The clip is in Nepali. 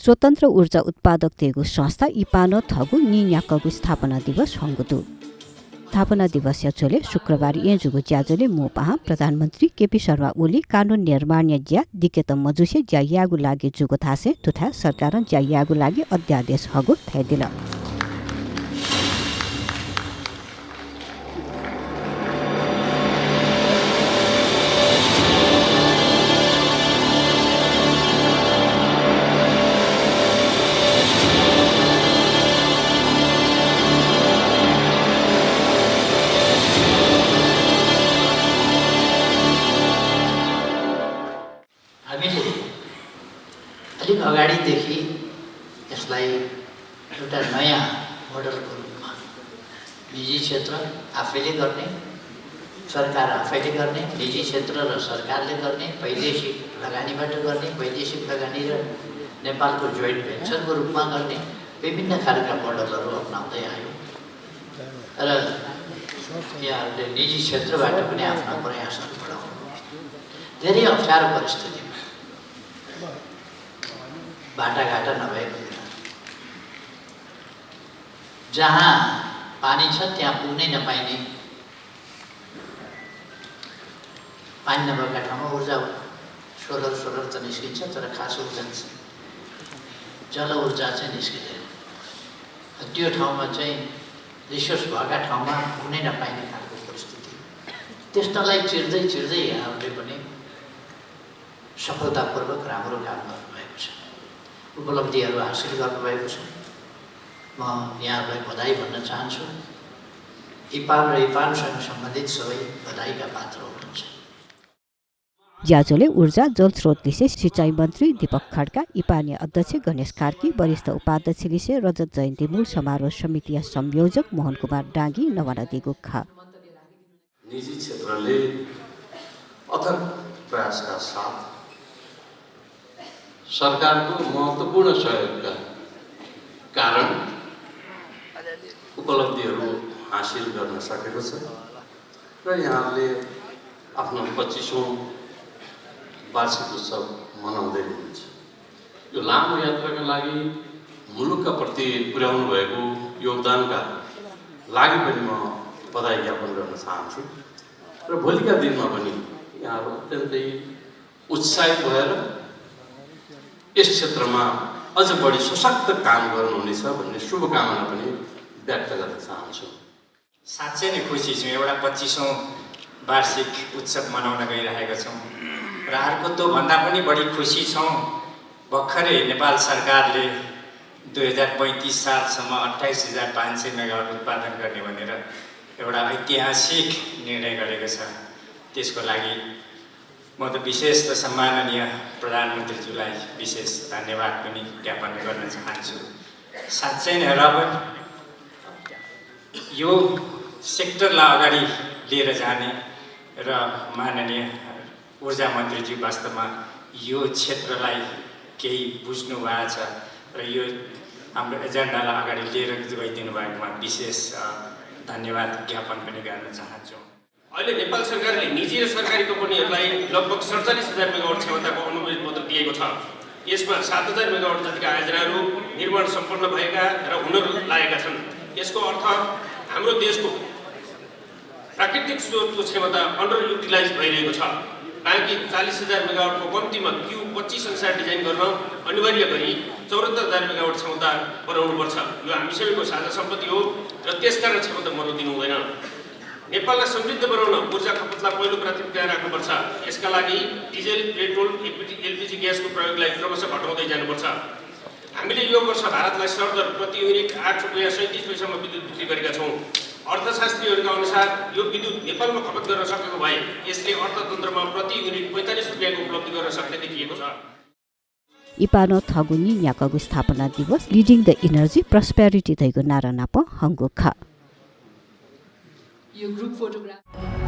स्वतन्त्र ऊर्जा उत्पादक तेगु संस्था इपानो थगु निन्याकगु स्थापना दिवस हंगुदु स्थापना दिवस यचोले शुक्रबार येजुगु ज्याजोले मोपाहा प्रधानमन्त्री केपी शर्मा ओली कानुन निर्माण ज्या दिकेत मजुसे ज्या यागु लागि जुगु थासे तुथा सरकार ज्या यागु लागि अध्यादेश हगु थैदिल अलिक अगाडिदेखि यसलाई एउटा नयाँ मोडलको रूपमा निजी क्षेत्र आफैले गर्ने, सरकार आफैले गर्ने, निजी क्षेत्र र सरकारले गर्ने, वैदेशिक लगानीबाट गर्ने, वैदेशिक लगानी र नेपालको जोइन्ट भेन्चरको रूपमा गर्ने विभिन्न खालका मोडलहरू अपनाउँदै आयो र यहाँहरूले निजी क्षेत्रबाट पनि आफ्ना प्रयासहरू बढाउनु धेरै अप्ठ्यारो परिस्थितिमा बाटाघाटा नभएको बेला जहाँ पानी छ त्यहाँ पुग्नै नपाइने, पानी नभएका ठाउँमा ऊर्जा सोलर त निस्किन्छ तर खास ऊर्जा जल ऊर्जा चाहिँ निस्किँदैन। त्यो ठाउँमा चाहिँ रिसोर्स भएका ठाउँमा पुग्नै नपाइने खालको परिस्थिति, त्यस्तालाई चिर्दै यहाँहरूले पनि सफलतापूर्वक राम्रो काम गर्नुभएको छ, उपलब्धिहरू हासिल गर्नुभएको छ। म यहाँहरूलाई बधाई भन्न चाहन्छु। इपान र इपानसँग सम्बन्धित सबै बधाईका पात्र हुनुहुन्छ। ज्याजोले ऊर्जा जलस्रोत लिसे सिंचाई मन्त्री दीपक खड्का, इपानी अध्यक्ष गणेश कार्की, वरिष्ठ उपाध्यक्ष लिसे रजत जयन्ती मूल समारोह समिति संयोजक मोहन कुमार डाँगी नवनदी गुखा। निजी क्षेत्रले अथक प्रयासका साथ सरकारको महत्त्वपूर्ण सहयोगका कारण उपलब्धिहरू हासिल गर्न सकेको छ र यहाँहरूले आफ्नो 25औं वार्षिक उत्सव मनाउँदै हुनुहुन्छ। यो लामो यात्राका लागि मुलुकका प्रति पुर्याउनु भएको योगदानका लागि पनि म बधाई ज्ञापन गर्न चाहन्छु र भोलिका दिनमा पनि यहाँहरू अत्यन्तै उत्साहित भएर यस क्षेत्रमा अझ बढी सशक्त काम गर्नुहुनेछ भन्ने शुभकामना पनि व्यक्त गर्न चाहन्छु। साँच्चै नै खुसी छु। एउटा 25औं वार्षिक उत्सव मनाउन गइरहेका छौँ र अर्को त्योभन्दा पनि बढी खुसी छौँ। भर्खरै नेपाल सरकारले 2035 सालसम्म 28,500 मेगावाट उत्पादन गर्ने भनेर एउटा ऐतिहासिक निर्णय गरेको छ। त्यसको लागि म त विशेष त सम्माननीय प्रधानमन्त्रीज्यूलाई विशेष धन्यवाद पनि ज्ञापन गर्न चाहन्छु। साँच्चै नै र यो सेक्टरलाई अगाडि लिएर जाने र माननीय ऊर्जा मन्त्रीज्यू वास्तवमा यो क्षेत्रलाई केही बुझ्नु भएको छ र यो हाम्रो एजेन्डालाई अगाडि लिएर गइदिनु भएकोमा विशेष धन्यवाद ज्ञापन पनि गर्न चाहन्छु। अहिले नेपाल सरकारले निजी र सरकारी कम्पनीहरूलाई लगभग 47,000 मेगावाट क्षमताको अनुमोदन पत्र दिएको छ। यसमा 7,000 मेगावाट जतिका आयोजनाहरू निर्माण सम्पन्न भएका र हुन लागेका छन्। यसको अर्थ हाम्रो देशको प्राकृतिक स्रोतको क्षमता अन्डर युटिलाइज भइरहेको छ। बाँकी 40,000 मेगावाटको कम्तीमा Q25 अनुसार डिजाइन गर्न अनिवार्य गरी 74,000 मेगावाट क्षमता बनाउनुपर्छ। यो हामी सबैको साझा सम्पत्ति हो र त्यसकारण क्षमता मर्न हुँदैन। नेपाललाई समृद्ध बनाउन ऊर्जा खपतलाई पहिलो प्राथमिकता राख्नुपर्छ। यसका लागि डिजेल, पेट्रोल, एलपीजी ग्यासको प्रयोगलाई क्रमशः घटाउँदै जानुपर्छ। हामीले यो वर्ष भारतलाई सरदर प्रति युनिट 8 रुपैयाँ 37 पैसामा विद्युत बिक्री गरेका छौँ। अर्थशास्त्रीहरूका अनुसार यो विद्युत नेपालमा खपत गर्न सकेको भए यसले अर्थतन्त्रमा प्रति युनिट 45 रुपैयाँको उपलब्धि गर्न सक्ने देखिएको छ। इपानो थगुनी न्याकगु स्थापना दिवस लिडिङ द इनर्जी प्रस्पेरिटी दैगु नारा नाप हंगु खा। यो ग्रुप फोटोग्राफ